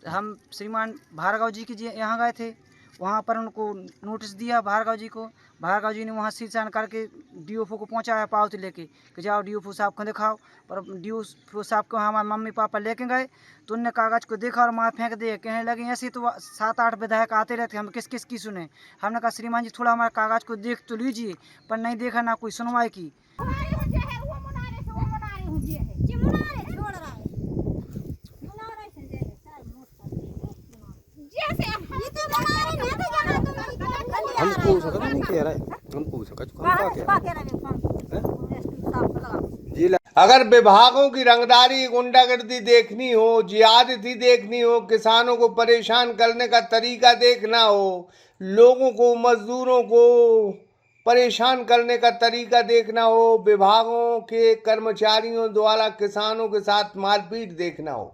हम श्रीमान भार्गव जी के यहाँ गए थे, वहाँ पर उनको नोटिस दिया भार्गव जी को। भार्गव जी ने वहाँ सीचान करके डीओफओ को पहुँचाया पावती लेके कि जाओ डीओफओ साहब को दिखाओ। पर डीओफओ साहब को हमारे मम्मी पापा लेके गए तो उनने कागज़ को देखा और वहाँ फेंक दिए। कहने लगे ऐसे तो 7-8 विधायक आते रहते, हम किस किस की सुने। हमने कहा श्रीमान जी थोड़ा हमारे कागज़ को देख तो लीजिए, पर नहीं देखा, ना कोई सुनवाई की। हम पूछ सकते नहीं कह रहे, हम पूछ सकते अगर विभागों की रंगदारी गुंडागर्दी देखनी हो, ज्यादती देखनी हो, किसानों को परेशान करने का तरीका देखना हो, लोगों को, मजदूरों को परेशान करने का तरीका देखना हो, विभागों के कर्मचारियों द्वारा किसानों के साथ मारपीट देखना हो,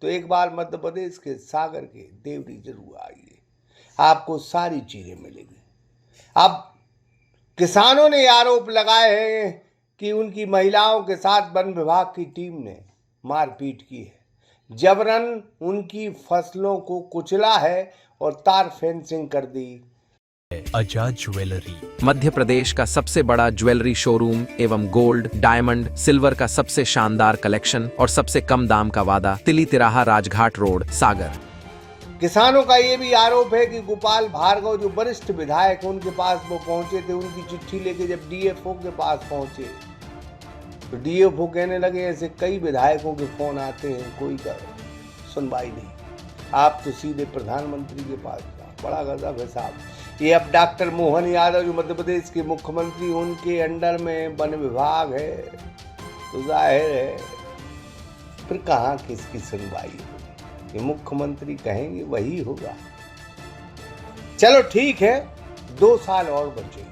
तो एक बार मध्य प्रदेश के सागर के देवरी जरूर आइए, आपको सारी चीजें मिलेंगी। अब किसानों ने आरोप लगाए हैं कि उनकी महिलाओं के साथ वन विभाग की टीम ने मारपीट की है, जबरन उनकी फसलों को कुचला है और तार फेंसिंग कर दी। आजाद ज्वेलरी मध्य प्रदेश का सबसे बड़ा ज्वेलरी शोरूम एवं गोल्ड, डायमंड, सिल्वर का सबसे शानदार कलेक्शन और सबसे कम दाम का वादा, तिली तिराहा, राजघाट रोड, सागर। किसानों का ये भी आरोप है कि गोपाल भार्गव जो वरिष्ठ विधायक उनके पास वो पहुंचे थे, उनकी चिट्ठी लेके जब डीएफओ के पास पहुंचे तो डीएफओ कहने लगे ऐसे कई विधायकों के फोन आते हैं, कोई का सुनवाई नहीं, आप तो सीधे प्रधानमंत्री के पास जाओ। बड़ा गजब है साहब। ये अब डॉक्टर मोहन यादव जो मध्य प्रदेश के मुख्यमंत्री, उनके अंडर में वन विभाग है, तो जाहिर है फिर कहाँ किसकी सुनवाई होगी। ये मुख्यमंत्री कहेंगे वही होगा। चलो ठीक है, 2 साल और बचे।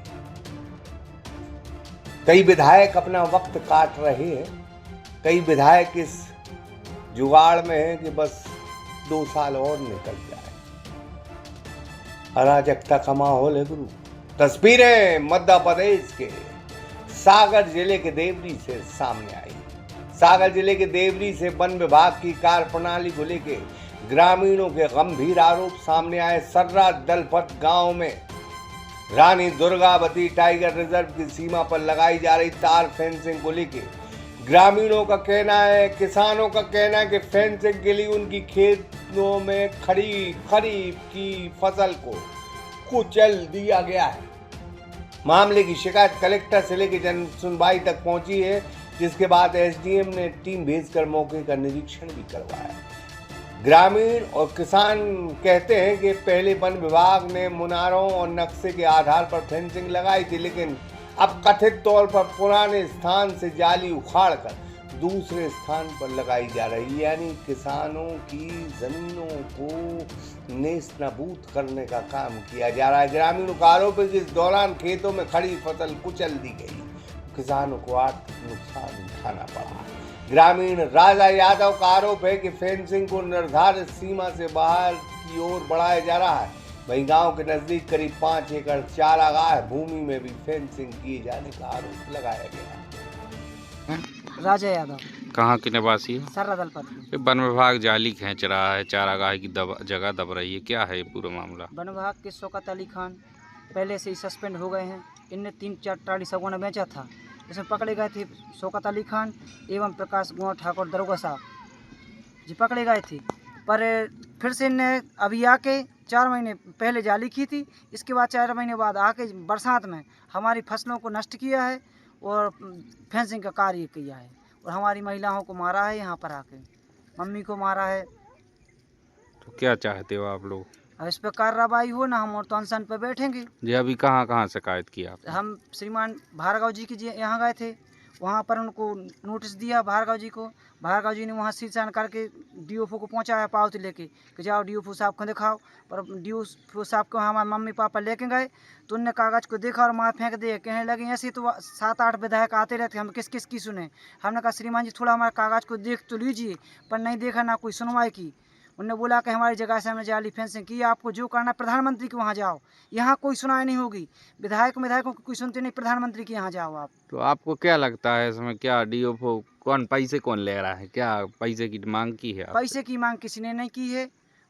कई विधायक अपना वक्त काट रहे हैं, कई विधायक इस जुगाड़ में हैं कि बस 2 साल और निकल जाए। अराजकता का माहौल है गुरु। तस्वीरें मध्य प्रदेश के सागर जिले के देवरी से सामने आई। सागर जिले के देवरी से वन विभाग की कार्यप्रणाली को लेकर ग्रामीणों के गंभीर आरोप सामने आए। सर्रा दलपत गांव में रानी दुर्गावती टाइगर रिजर्व की सीमा पर लगाई जा रही तार फेंसिंग को लेकर ग्रामीणों का कहना है, किसानों का कहना है कि फेंसिंग के लिए उनकी खेतों में खड़ी खरीफ की फसल को कुचल दिया गया है। मामले की शिकायत कलेक्टर से लेकर जन सुनवाई तक पहुंची है, जिसके बाद एसडीएम ने टीम भेजकर मौके का निरीक्षण भी करवाया। ग्रामीण और किसान कहते हैं कि पहले वन विभाग ने मुनारों और नक्शे के आधार पर फेंसिंग लगाई थी, लेकिन अब कथित तौर पर पुराने स्थान से जाली उखाड़कर दूसरे स्थान पर लगाई जा रही है। यानी किसानों की जमीनों को नेस्तनाबूद करने का काम किया जा रहा है। ग्रामीणों का आरोप है कि इस दौरान खेतों में खड़ी फसल कुचल दी गई, किसानों को आर्थिक नुकसान उठाना पड़ा। ग्रामीण राजा यादव का आरोप है कि फेंसिंग को निर्धारित सीमा से बाहर की ओर बढ़ाया जा रहा है। वहीं गांव के नजदीक करीब 5 एकड़ चारागाह भूमि में भी फेंसिंग किए जाने का आरोप लगाया गया। राजा यादव कहाँ के निवासी है? सर्रा दलपत। वन विभाग जाली खींच रहा है, चारागाह की जगह दब रही है, क्या है ये पूरा मामला? वन विभाग के शौकत अली खान पहले से ही सस्पेंड हो गए हैं। इनने 3-4 ट्राली सगुना बेचा था, इसमें पकड़े गए थे शौकत अली खान एवं प्रकाश कुंवर ठाकुर दरोगा साहब जी पकड़े गए थे। पर फिर से इनने अभी आके 4 महीने पहले जाली की थी, इसके बाद 4 महीने बाद आके बरसात में हमारी फसलों को नष्ट किया है और फेंसिंग का कार्य किया है और हमारी महिलाओं को मारा है। यहाँ पर आके मम्मी को मारा है। तो क्या चाहते हो आप लोग? इस पर कार्रवाई हो ना, हम और तो अनशन पर बैठेंगे। जी अभी कहाँ कहाँ शिकायत की आप? हम श्रीमान भार्गव जी के यहाँ गए थे, वहाँ पर उनको नोटिस दिया भार्गव जी को। भार्गव जी ने वहाँ सीचान करके डीओफओ को पहुँचाया पावती लेके कि जाओ डीओफओ साहब को दिखाओ। पर डीओफओ साहब को हमारे मम्मी पापा लेके गए तो उनने कागज़ को देखा और वहाँ फेंक दिए। कहने लगे ऐसे तो 7-8 विधायक आते रहते, हम किस किस की सुने। हमने कहा श्रीमान जी थोड़ा हमारे कागज़ को देख तो लीजिए, पर नहीं देखा, ना कोई सुनवाई की। उन्होंने बोला कि हमारी जगह से हमने जाली फेंसिंग की, आपको जो करना प्रधानमंत्री के वहाँ जाओ, यहाँ कोई सुनाई नहीं होगी। विधायकों को कोई सुनते नहीं, प्रधानमंत्री के यहाँ जाओ आप। तो आपको क्या लगता है इसमें, क्या डीओफओ पैसे कौन ले रहा है? क्या पैसे की मांग की है आपसे? पैसे की मांग किसी ने नहीं की है।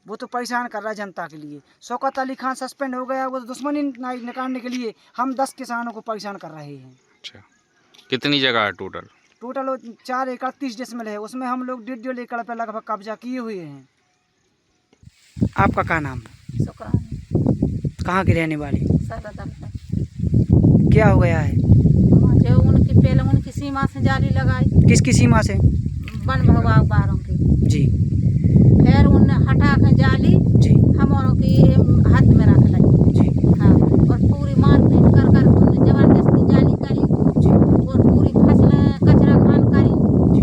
वो तो परेशान कर रहा है जनता के लिए। शौकत अली खान सस्पेंड हो गया, वो तो दुश्मनी निकालने के लिए हम 10 किसानों को परेशान कर रहे हैं। अच्छा, कितनी जगह है टोटल? टोटल 4 एकड़ 30 डिसमिल है, उसमें हम लोग 1.5 एकड़ पे लगभग कब्जा किए हुए हैं। आपका क्या नाम है? शुक्रान कहाँ की रहने वाली? सरदल है। क्या हो गया है? जो उनकी पहले उनकी सीमा से जाली लगाई, किसकी सीमा से? वन विभाग बारों की। जी फिर उनने हटा के जाली जी हमारों की हाथ में रख ली। जी हाँ, और पूरी मारपीट कर कर उनने जबरदस्ती जाली करी जी और पूरी फसलें कचरा खान करी। जी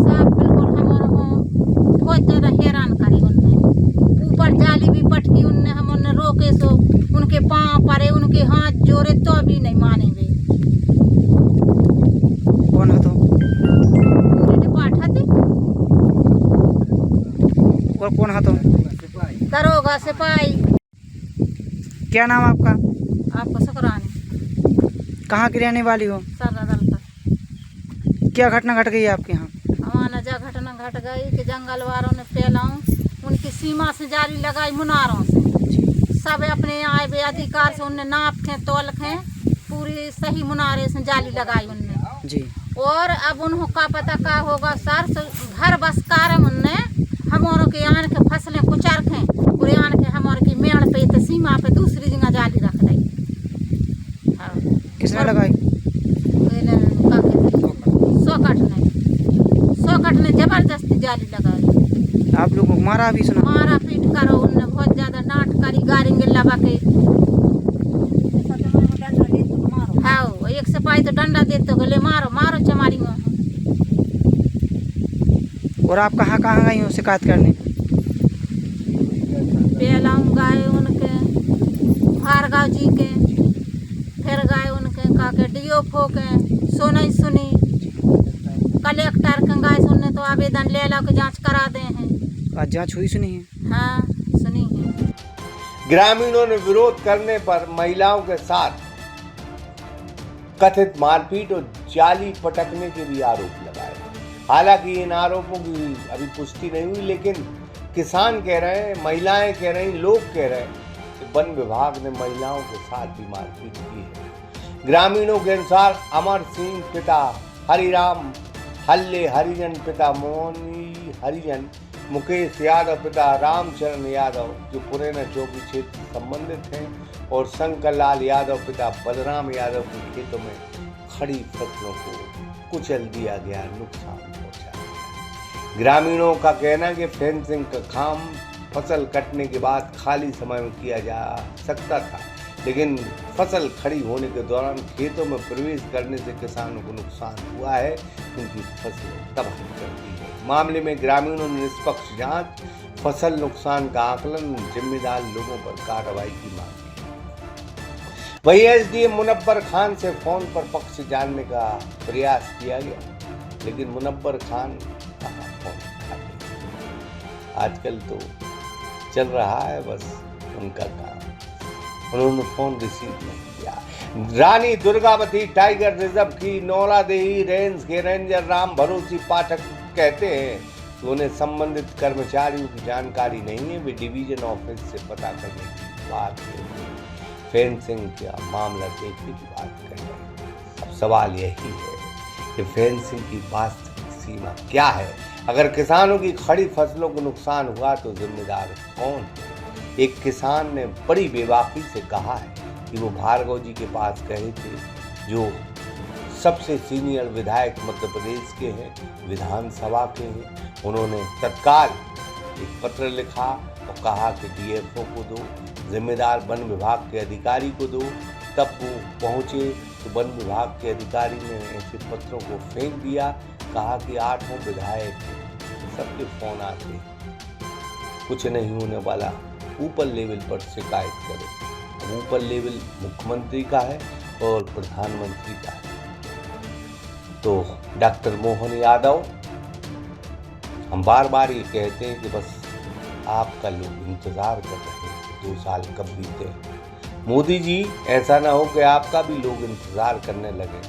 सब बिल्कुल हमारों को बहुत ज़्यादा हैरान करी उनने। ऊपर जाली भी पटकी उनने, हम उनने रोके सो उनके पाँव पड़े, उनके हाथ जोड़े तो भी नहीं माने वे। कौन हो तो? पूरी डिपार्ट थी। और कौन हो तो? दरोगा सिपाही। क्या नाम आपका? आपको शुक्रानी कहाँ की रहने वाली हो? सरदल का। क्या घटना घट गई है आपके यहाँ? हमारा जो घटना घट गई कि जंगल वालों ने फैलाऊं उनकी सीमा से जाली लगाई मुनारों से। सब अपने आए बे अधिकार से उनने नाप खे तोल खे पूरी सही मुनारे से जाली लगाई उनने जी। और अब उन्हों का पता का होगा सर घर बस कारम उनने हमारों के आन के फसलें कुचर खे पूरे आन के हमारे की मेड़ पे तो सीमा पे दूसरी जगह जाली रख दी। हाँ। किसने लगाई? सोकट ने जबरदस्ती जाली लगाई। आप लोगों को मारा भी सुना? मारा पीट करो उनने बहुत ज्यादा नाट करी गारी गिल्ला बाके। हाँ, एक सिपाही तो डंडा देते गले मारो मारो चमारी में। और आप कहाँ कहाँ गई हो शिकायत करने? पेलाऊं गए उनके भार्गव जी के, फिर गए उनके काके DOFO के, सुनी सुनी कलेक्टर के गए सुनने तो आवेदन ले लो के जांच करा दे हैं। आज जांच हुई सुनी है? हाँ सुनी है। ग्रामीणों ने विरोध करने पर महिलाओं के साथ कथित मारपीट और जाली पटकने के भी आरोप लगाए। हालांकि इन आरोपों की अभी पुष्टि नहीं हुई, लेकिन किसान कह रहे हैं, महिलाएं कह रही, लोग कह रहे हैं कि वन विभाग ने महिलाओं के साथ भी मारपीट की है। ग्रामीणों के अनुसार अमर सिंह पिता हरिराम हल्ले हरिजन, पिता मोहनी हरिजन, मुकेश यादव पिता रामचरण यादव जो पुरैना चौकी क्षेत्र से संबंधित हैं, और शंकर लाल यादव पिता बलराम यादव के खेतों में खड़ी फसलों को कुचल दिया गया, नुकसान पहुंचा गया। ग्रामीणों का कहना है कि फेंसिंग का काम फसल कटने के बाद खाली समय में किया जा सकता था, लेकिन फसल खड़ी होने के दौरान खेतों में प्रवेश करने से किसानों को नुकसान हुआ है, उनकी फसलें तबाह कर दी है। मामले में ग्रामीणों ने निष्पक्ष जांच, फसल नुकसान का आकलन, जिम्मेदार लोगों पर कार्रवाई की मांग की। वहीं SDM मुनव्वर खान से फोन पर पक्ष जानने का प्रयास किया गया, लेकिन मुनव्वर खान कहाँ फोन उठाते। आजकल तो चल रहा है बस उनका काम, उन्होंने फोन रिसीव नहीं किया। रानी दुर्गावती टाइगर रिजर्व की नौलादेही रेंज के रेंजर राम भरोसी पाठक कहते हैं कि उन्हें संबंधित कर्मचारियों की जानकारी नहीं है, वे डिवीजन ऑफिस से पता करने की बात है। फेंसिंग का मामला देखने की बात कर रहे हैं। अब सवाल यही है कि फेंसिंग की वास्तविक सीमा क्या है? अगर किसानों की खड़ी फसलों को नुकसान हुआ तो जिम्मेदार कौन है? एक किसान ने बड़ी बेबाकी से कहा है कि वो भार्गव जी के पास गए थे, जो सबसे सीनियर विधायक मध्य प्रदेश के हैं, विधानसभा के हैं। उन्होंने तत्काल एक पत्र लिखा और कहा कि DFO को दो, जिम्मेदार वन विभाग के अधिकारी को दो। तब वो पहुंचे तो वन विभाग के अधिकारी ने ऐसे पत्रों को फेंक दिया, कहा कि 8 विधायक सबके फोन आते, कुछ नहीं होने वाला, ऊपर लेवल पर शिकायत करो। ऊपर लेवल मुख्यमंत्री का है और प्रधानमंत्री का है। तो डॉक्टर मोहन यादव, हम बार बार ये कहते हैं कि बस आपका लोग इंतजार कर रहे हैं 2 साल कब बीते। मोदी जी, ऐसा ना हो कि आपका भी लोग इंतजार करने लगे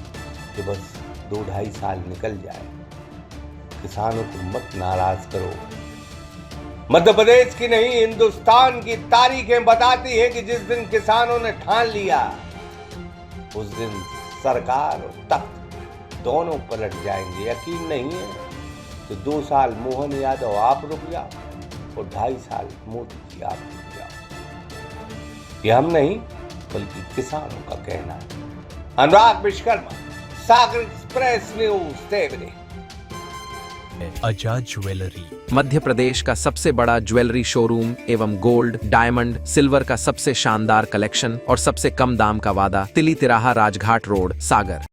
कि बस 2-2.5 साल निकल जाए। किसानों को मत नाराज करो, मध्य प्रदेश की नहीं, हिंदुस्तान की तारीखें बताती है कि जिस दिन किसानों ने ठान लिया उस दिन सरकार और तख्त दोनों पलट जाएंगे। यकीन नहीं है तो 2 साल मोहन यादव आप रुक जाओ और 2.5 साल मोदी जी आप रुक जाओ। ये हम नहीं बल्कि किसानों का कहना है। अनुराग विश्वकर्मा, सागर एक्सप्रेस न्यूज, देवरी। आजाद ज्वेलरी मध्य प्रदेश का सबसे बड़ा ज्वेलरी शोरूम एवं गोल्ड, डायमंड, सिल्वर का सबसे शानदार कलेक्शन और सबसे कम दाम का वादा, तिली तिराहा राजघाट रोड, सागर।